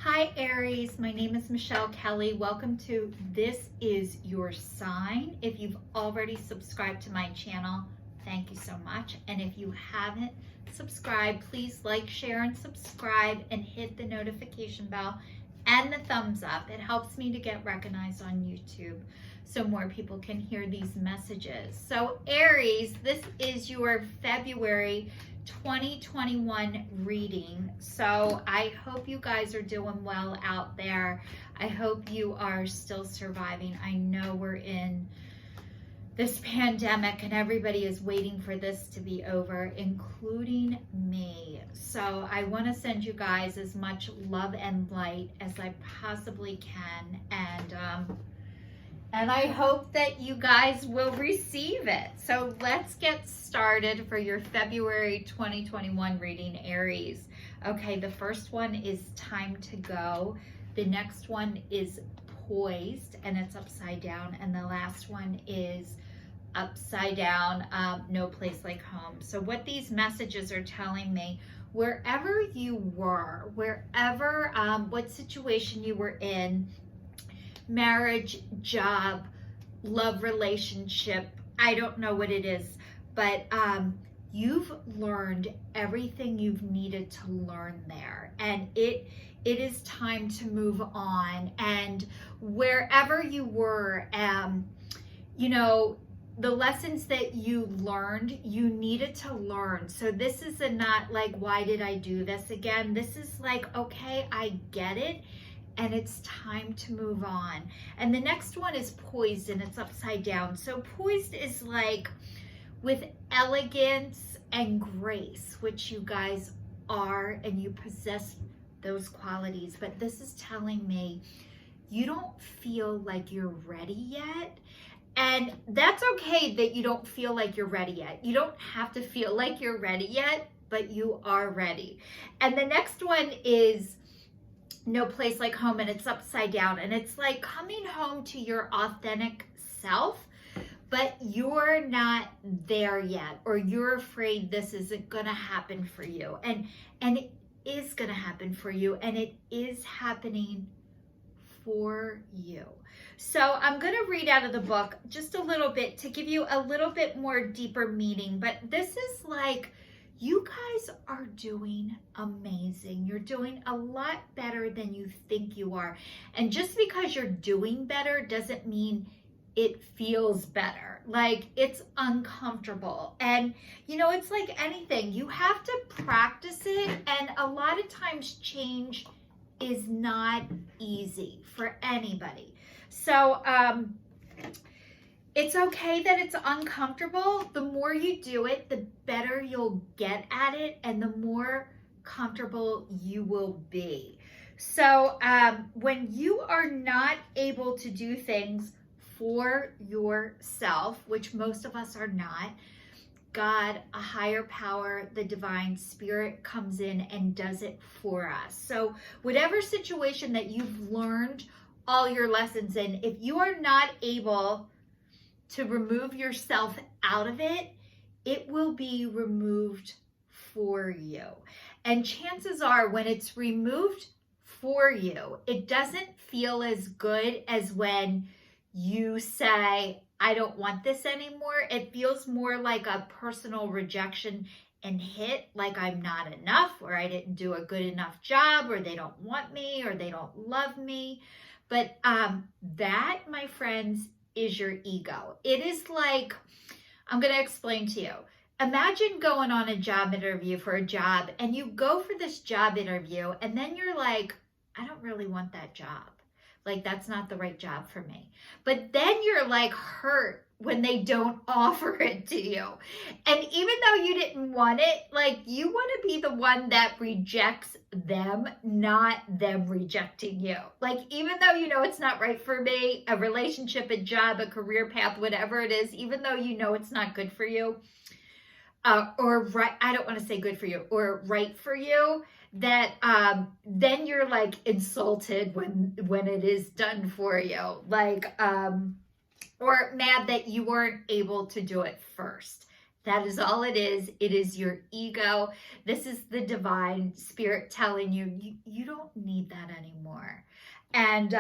Hi Aries, my name is Michelle Kelly. Welcome to This Is Your Sign. If you've already subscribed to my channel, thank you so much. And if you haven't subscribed, please like, share, and subscribe and hit the notification bell and the thumbs up. It helps me to get recognized on YouTube so more people can hear these messages. So Aries, this is your February 2021 reading. So I hope you guys are doing well out there. I hope you are still surviving. I know we're in this pandemic and everybody is waiting for this to be over, including me. So I want to send you guys as much love and light as I possibly can, and I hope that you guys will receive it. So let's get started for your February 2021 reading, Aries. Okay, the first one is time to go. The next one is poised, and it's upside down. And the last one is upside down, no place like home. So what these messages are telling me, wherever you were, wherever, what situation you were in, marriage, job, love relationship, I don't know what it is, but you've learned everything you've needed to learn there, and it is time to move on. And wherever you were, you know, the lessons that you learned, you needed to learn. So this is not like, why did I do this again? This is like, okay, I get it, and it's time to move on. And the next one is poised, and it's upside down. So poised is like with elegance and grace, which you guys are, and you possess those qualities. But this is telling me you don't feel like you're ready yet. And that's okay that you don't feel like you're ready yet. You don't have to feel like you're ready yet, but you are ready. And the next one is no place like home, and it's upside down, and it's like coming home to your authentic self, but you're not there yet, or you're afraid this isn't gonna happen for you, and it is gonna happen for you, and it is happening for you. So I'm gonna read out of the book just a little bit to give you a little bit more deeper meaning, but this is like, you guys are doing amazing. You're doing a lot better than you think you are. And just because you're doing better doesn't mean it feels better. Like, it's uncomfortable. And, you know, it's like anything. You have to practice it. And a lot of times change is not easy for anybody. So, it's okay that it's uncomfortable. The more you do it, the better you'll get at it, and the more comfortable you will be. So when you are not able to do things for yourself, which most of us are not, God, a higher power, the divine spirit comes in and does it for us. So whatever situation that you've learned all your lessons in, if you are not able to remove yourself out of it, it will be removed for you. And chances are, when it's removed for you, it doesn't feel as good as when you say, I don't want this anymore. It feels more like a personal rejection and hit, like I'm not enough, or I didn't do a good enough job, or they don't want me, or they don't love me. But that, my friends, is your ego. It is like, I'm going to explain to you. Imagine going on a job interview for a job, and you go for this job interview, and then you're like, I don't really want that job. Like, that's not the right job for me. But then you're like hurt when they don't offer it to you. And even though you didn't want it, like, you want to be the one that rejects them, not them rejecting you. Like, even though you know it's not right for me, a relationship, a job, a career path, whatever it is, even though you know it's not good for you, or right, I don't want to say good for you, or right for you, that then you're like insulted when it is done for you. Like, or mad that you weren't able to do it first. That is all it is. It is your ego. This is the divine spirit telling you, you don't need that anymore. And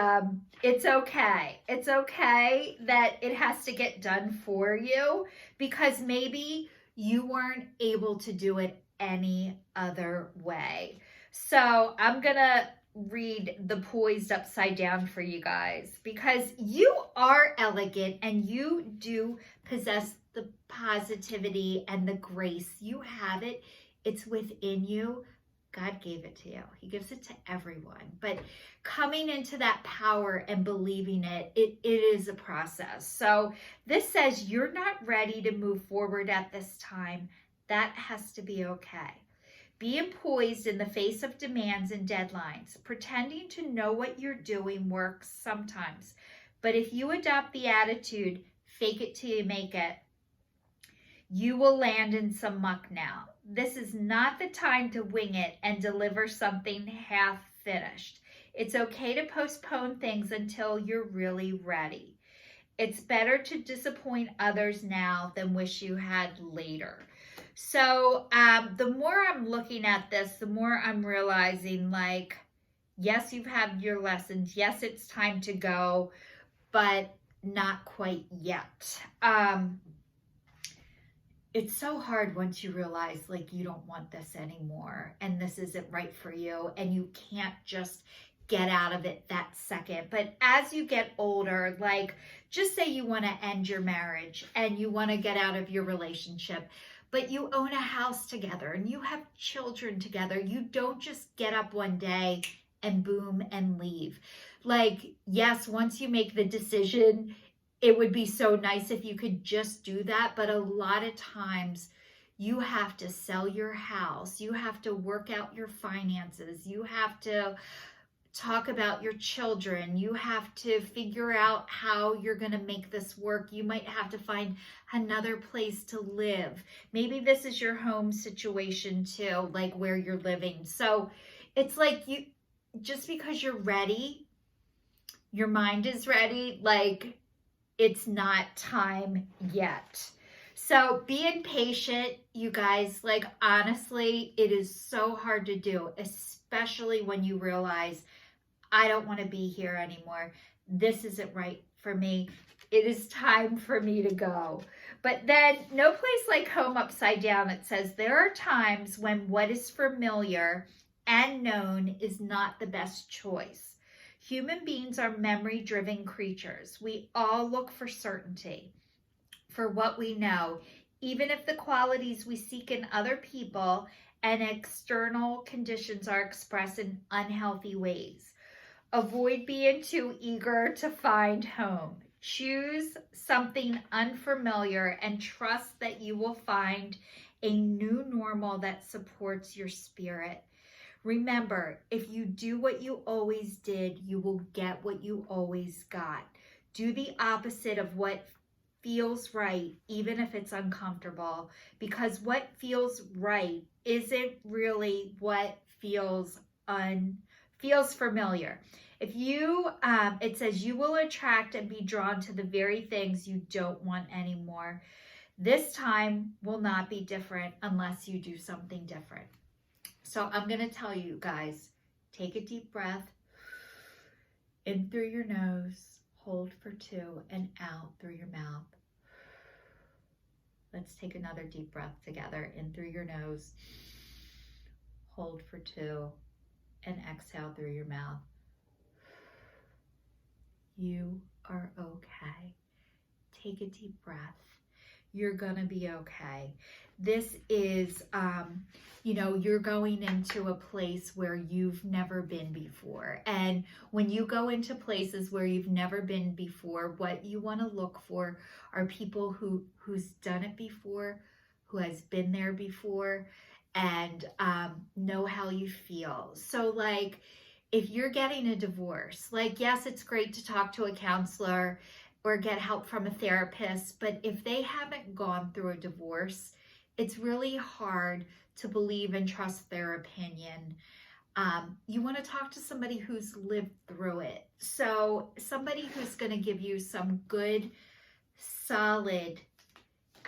it's okay. It's okay that it has to get done for you, because maybe you weren't able to do it any other way. So I'm going to read the poised upside down for you guys, because you are elegant and you do possess the positivity and the grace. You have it. It's within you. God gave it to you. He gives it to everyone. But coming into that power and believing it, it is a process. So this says you're not ready to move forward at this time. That has to be okay. Being poised in the face of demands and deadlines. Pretending to know what you're doing works sometimes. But if you adopt the attitude, fake it till you make it, you will land in some muck now. This is not the time to wing it and deliver something half finished. It's okay to postpone things until you're really ready. It's better to disappoint others now than wish you had later. So the more I'm looking at this, the more I'm realizing, like, yes, you've had your lessons. Yes, it's time to go, but not quite yet. It's so hard once you realize, like, you don't want this anymore and this isn't right for you, and you can't just get out of it that second. But as you get older, like, just say you want to end your marriage and you want to get out of your relationship, but you own a house together and you have children together. You don't just get up one day and boom and leave. Like, yes, once you make the decision, it would be so nice if you could just do that. But a lot of times you have to sell your house. You have to work out your finances. You have to talk about your children. You have to figure out how you're going to make this work. You might have to find another place to live. Maybe this is your home situation too, like where you're living. So it's like, you, just because you're ready, your mind is ready, like, it's not time yet. So being patient, you guys, like, honestly, it is so hard to do, especially when you realize, I don't want to be here anymore. This isn't right for me. It is time for me to go. But then, no place like home upside down. It says there are times when what is familiar and known is not the best choice. Human beings are memory-driven creatures. We all look for certainty, for what we know, even if the qualities we seek in other people and external conditions are expressed in unhealthy ways. Avoid being too eager to find home. Choose something unfamiliar and trust that you will find a new normal that supports your spirit. Remember, if you do what you always did, you will get what you always got. Do the opposite of what feels right, even if it's uncomfortable, because what feels right isn't really what feels familiar. If you, it says you will attract and be drawn to the very things you don't want anymore. This time will not be different unless you do something different. So I'm going to tell you guys, take a deep breath in through your nose, hold for 2, and out through your mouth. Let's take another deep breath together, in through your nose, hold for 2, and exhale through your mouth. You are okay. Take a deep breath. You're going to be okay. This is, you're going into a place where you've never been before. And when you go into places where you've never been before, what you want to look for are people who's done it before, who has been there before, and know how you feel. So, like, if you're getting a divorce, like, yes, it's great to talk to a counselor or get help from a therapist, but if they haven't gone through a divorce, it's really hard to believe and trust their opinion. You want to talk to somebody who's lived through it. So somebody who's going to give you some good, solid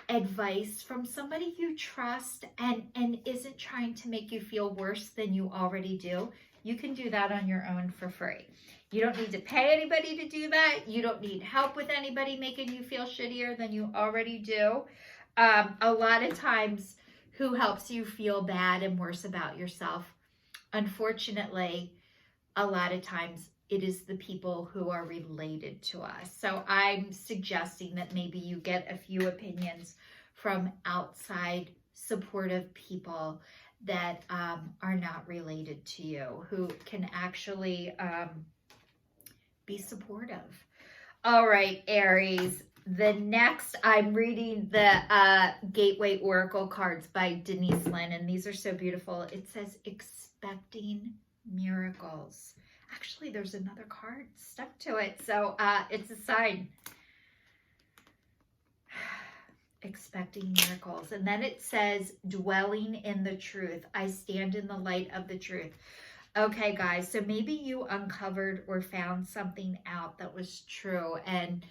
advice from somebody you trust and isn't trying to make you feel worse than you already do, you can do that on your own for free. You don't need to pay anybody to do that. You don't need help with anybody making you feel shittier than you already do. A lot of times, who helps you feel bad and worse about yourself? Unfortunately, a lot of times it is the people who are related to us. So I'm suggesting that maybe you get a few opinions from outside supportive people that are not related to you, who can actually be supportive. All right, Aries. The next, I'm reading the Gateway Oracle cards by Denise, Lynn, and these are so beautiful. It says, expecting miracles. Actually, there's another card stuck to it, so it's a sign. Expecting miracles. And then it says, dwelling in the truth. I stand in the light of the truth. Okay, guys, so maybe you uncovered or found something out that was true, and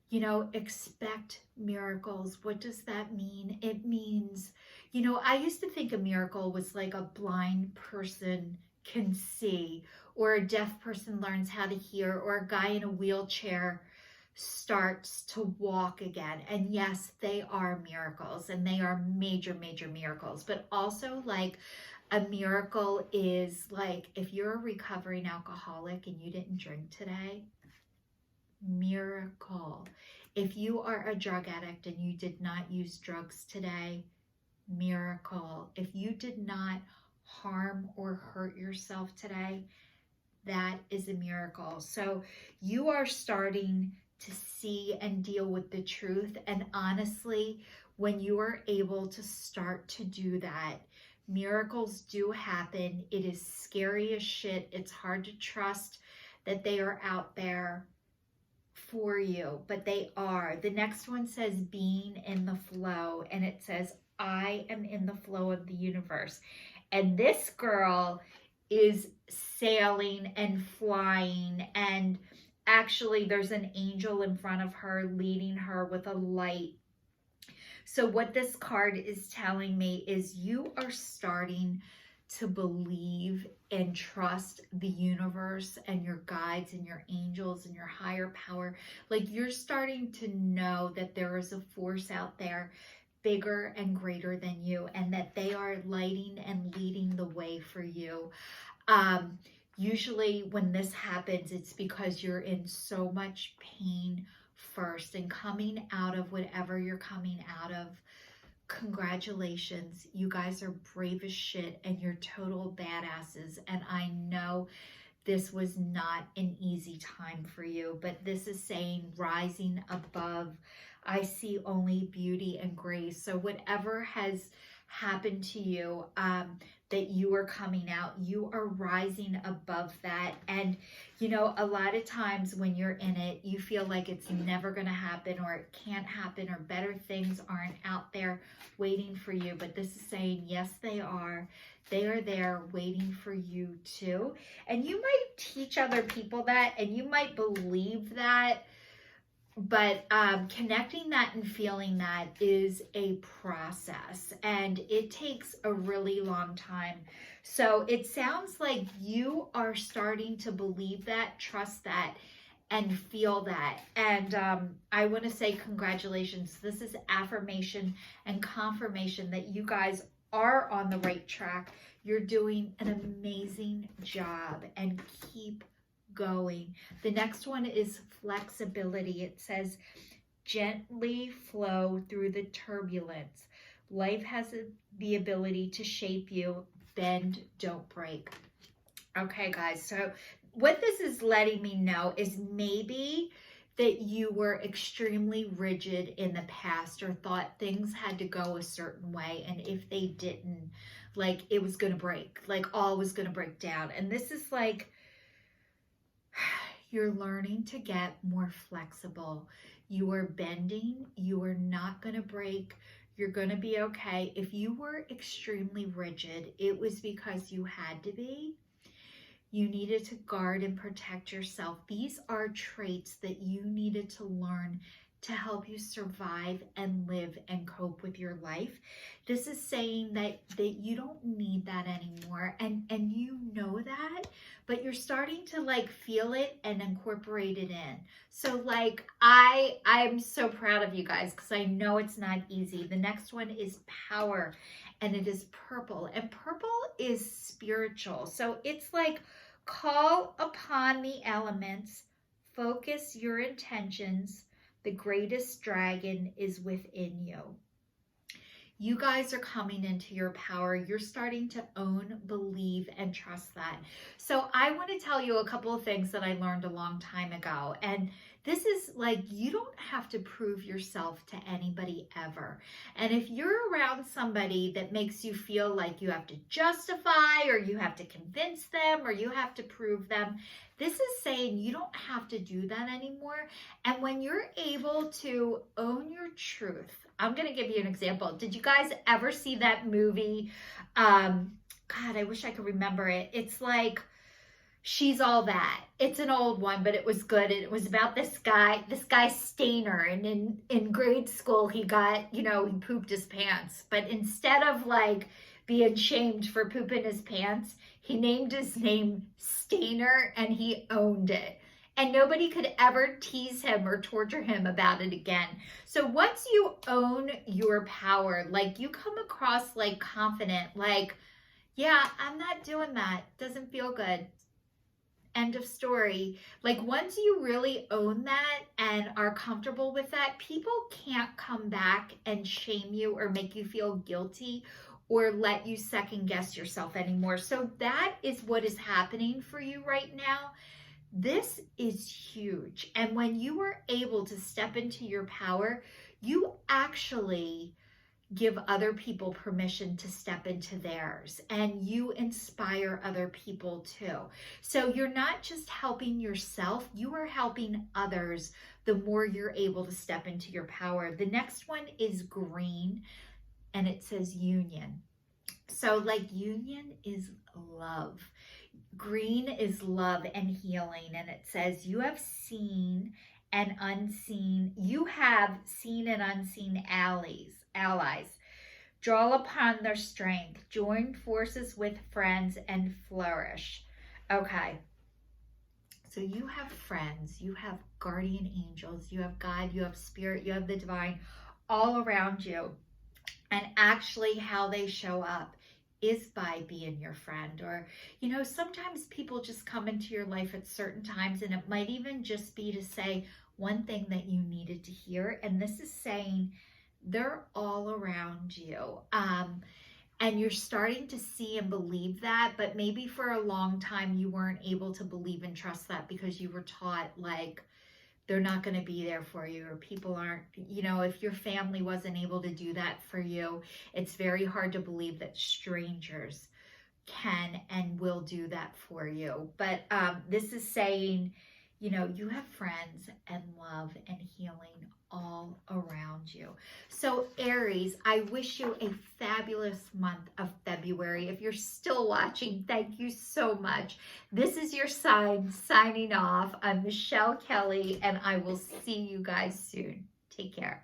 you know, expect miracles. What does that mean? It means, you know, I used to think a miracle was like a blind person can see, or a deaf person learns how to hear, or a guy in a wheelchair starts to walk again. And yes, they are miracles, and they are major, major miracles. But also, like, a miracle is like if you're a recovering alcoholic and you didn't drink today, miracle. If you are a drug addict and you did not use drugs today, miracle. If you did not harm or hurt yourself today, that is a miracle. So you are starting to see and deal with the truth. And honestly, when you are able to start to do that, miracles do happen. It is scary as shit. It's hard to trust that they are out there for you, but they are. The next one says being in the flow, and it says I am in the flow of the universe. And this girl is sailing and flying, and actually there's an angel in front of her leading her with a light. So what this card is telling me is you are starting to believe and trust the universe and your guides and your angels and your higher power. Like, you're starting to know that there is a force out there bigger and greater than you, and that they are lighting and leading the way for you. Usually when this happens, it's because you're in so much pain first, and coming out of whatever you're coming out of, congratulations. You guys are brave as shit, and you're total badasses. And I know this was not an easy time for you, but this is saying rising above. I see only beauty and grace. So whatever has happened to you, that you are coming out, you are rising above that. And you know, a lot of times when you're in it, you feel like it's never going to happen, or it can't happen, or better things aren't out there waiting for you. But this is saying, yes, they are. They are there waiting for you too. And you might teach other people that, and you might believe that, but connecting that and feeling that is a process, and it takes a really long time. So it sounds like you are starting to believe that, trust that, and feel that. And I want to say congratulations. This is affirmation and confirmation that you guys are on the right track. You're doing an amazing job, and keep going. The next one is flexibility. It says gently flow through the turbulence. Life has the ability to shape you. Bend, don't break. Okay, guys, so what this is letting me know is maybe that you were extremely rigid in the past, or thought things had to go a certain way, and if they didn't, like, it was going to break, like all was going to break down. And this is like, you're learning to get more flexible. You are bending. You are not going to break. You're going to be okay. If you were extremely rigid, it was because you had to be. You needed to guard and protect yourself. These are traits that you needed to learn to help you survive and live and cope with your life. This is saying that you don't need that anymore, and you know that, but you're starting to like feel it and incorporate it in. So like I'm so proud of you guys because I know it's not easy. The next one is power, and it is purple, and purple is spiritual. So it's like call upon the elements, focus your intentions. The greatest dragon is within you. You guys are coming into your power. You're starting to own, believe, and trust that. So I want to tell you a couple of things that I learned a long time ago. And this is like, you don't have to prove yourself to anybody ever. And if you're around somebody that makes you feel like you have to justify, or you have to convince them, or you have to prove them, this is saying you don't have to do that anymore. And when you're able to own your truth, I'm going to give you an example. Did you guys ever see that movie? God, I wish I could remember it. It's like She's All That. It's an old one, but it was good. It was about this guy Stainer, and in grade school he got, he pooped his pants. But instead of like being shamed for pooping his pants, he named his name Stainer, and he owned it. And nobody could ever tease him or torture him about it again. So once you own your power, like you come across like confident, like, yeah, I'm not doing that. Doesn't feel good. End of story. Like once you really own that and are comfortable with that, people can't come back and shame you or make you feel guilty or let you second guess yourself anymore. So that is what is happening for you right now. This is huge. And when you are able to step into your power, you actually give other people permission to step into theirs, and you inspire other people too. So you're not just helping yourself, you are helping others the more you're able to step into your power. The next one is green, and it says union. So like union is love. Green is love and healing, and it says you have seen and unseen allies. Draw upon their strength, join forces with friends, and flourish. Okay, so you have friends, you have guardian angels, you have God, you have spirit, you have the divine all around you. And actually how they show up is by being your friend. Or, sometimes people just come into your life at certain times, and it might even just be to say one thing that you needed to hear. And this is saying they're all around you. And you're starting to see and believe that, but maybe for a long time you weren't able to believe and trust that because you were taught like they're not going to be there for you, or people aren't, if your family wasn't able to do that for you, it's very hard to believe that strangers can and will do that for you. But this is saying, you have friends and love and healing all around you. So Aries, I wish you a fabulous month of February. If you're still watching, thank you so much. This is your sign signing off. I'm Michelle Kelly, and I will see you guys soon. Take care.